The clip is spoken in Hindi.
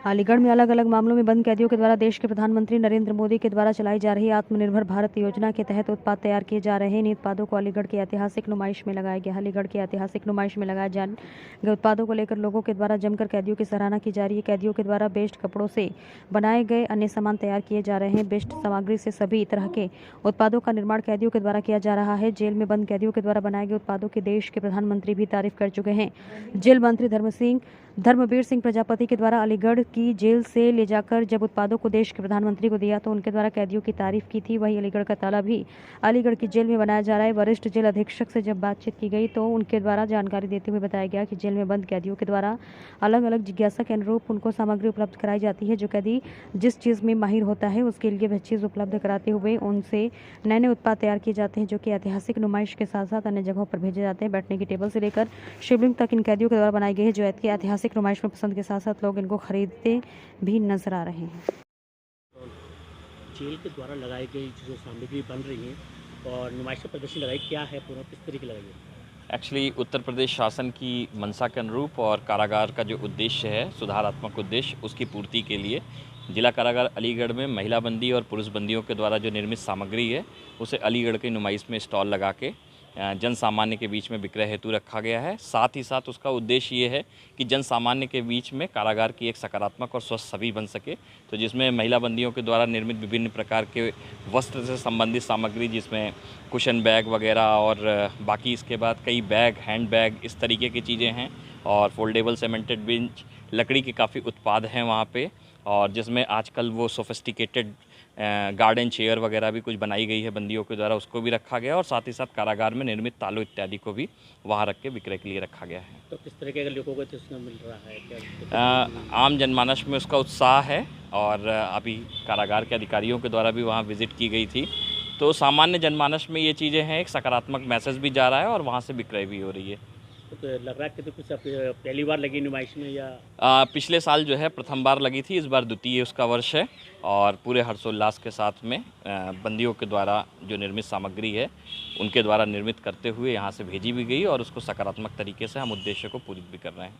अलीगढ़ में अलग अलग मामलों में बंद कैदियों के द्वारा देश के प्रधानमंत्री नरेंद्र मोदी के द्वारा चलाई जा रही आत्मनिर्भर भारत योजना के तहत उत्पाद तैयार किए जा रहे हैं। इन उत्पादों को अलीगढ़ की ऐतिहासिक नुमाइश में लगाया गया। अलीगढ़ की ऐतिहासिक नुमाइश में लगाए जाने गए उत्पादों को लेकर लोगों के द्वारा जमकर कैदियों की सराहना की जा रही है। कैदियों के द्वारा बेस्ट कपड़ों से बनाए गए अन्य सामान तैयार किए जा रहे हैं। बेस्ट सामग्री से सभी तरह के उत्पादों का निर्माण कैदियों के द्वारा किया जा रहा है। जेल में बंद कैदियों के द्वारा बनाए गए उत्पादों की देश के प्रधानमंत्री भी तारीफ कर चुके हैं। जेल मंत्री धर्मवीर सिंह प्रजापति के द्वारा अलीगढ़ की जेल से ले जाकर जब उत्पादों को देश के प्रधानमंत्री को दिया तो उनके द्वारा कैदियों की तारीफ की थी। वहीं अलीगढ़ का ताला भी अलीगढ़ की जेल में बनाया जा रहा है। वरिष्ठ जेल अधीक्षक से जब बातचीत की गई तो उनके द्वारा जानकारी देते हुए बताया गया कि जेल में बंद कैदियों के द्वारा अलग अलग जिज्ञासा के अनुरूप उनको सामग्री उपलब्ध कराई जाती है। जो कैदी जिस चीज़ में माहिर होता है उसके लिए वह चीज़ उपलब्ध कराते हुए उनसे नए नए उत्पाद तैयार किए जाते हैं, जो कि ऐतिहासिक नुमाइश के साथ साथ अन्य जगहों पर भेजे जाते हैं। बैठने की टेबल से लेकर शिवलिंग तक इन कैदियों के द्वारा बनाई गई है, जो ऐतिहासिक नुमाइश में पसंद के साथ साथ लोग इनको खरीदते भी नजर आ रहे हैं। जेल के द्वारा लगाई गई जो सामग्री बन रही है और नुमाइश प्रदर्शनी लगाई, क्या है पूरा, किस तरीके लगाई है? एक्चुअली उत्तर प्रदेश शासन की मंशा के अनुरूप और कारागार का जो उद्देश्य है, सुधारात्मक उद्देश्य, उसकी पूर्ति के लिए जिला कारागार अलीगढ़ में महिला बंदी और पुरुष बंदियों के द्वारा जो निर्मित सामग्री है उसे अलीगढ़ की नुमाइश में स्टॉल लगा के जन सामान्य के बीच में विक्रय हेतु रखा गया है। साथ ही साथ उसका उद्देश्य ये है कि जन सामान्य के बीच में कारागार की एक सकारात्मक और स्वस्थ छवि बन सके, तो जिसमें महिला बंदियों के द्वारा निर्मित विभिन्न प्रकार के वस्त्र से संबंधित सामग्री, जिसमें कुशन बैग वगैरह और बाकी इसके बाद कई बैग, हैंड बैग, इस तरीके की चीज़ें हैं और फोल्डेबल सीमेंटेड बेंच, लकड़ी के काफ़ी उत्पाद हैं वहाँ पे, और जिसमें आजकल वो सोफिस्टिकेटेड गार्डन चेयर वगैरह भी कुछ बनाई गई है बंदियों के द्वारा, उसको भी रखा गया और साथ ही साथ कारागार में निर्मित तालों इत्यादि को भी वहाँ रख के विक्रय के लिए रखा गया है। तो किस तरीके के लोगों को इसमें मिल रहा है, क्या आम जनमानस में उसका उत्साह है और अभी कारागार के अधिकारियों के द्वारा भी वहाँ विजिट की गई थी, तो सामान्य जनमानस में ये चीज़ें हैं, एक सकारात्मक मैसेज भी जा रहा है और वहाँ से विक्रय भी हो रही है। तो लग रहा है कि तो कुछ पहली बार लगी नुमाइश में या पिछले साल जो है प्रथम बार लगी थी, इस बार द्वितीय उसका वर्ष है और पूरे हर्षोल्लास के साथ में बंदियों के द्वारा जो निर्मित सामग्री है उनके द्वारा निर्मित करते हुए यहाँ से भेजी भी गई और उसको सकारात्मक तरीके से हम उद्देश्य को पूरी भी कर रहे हैं।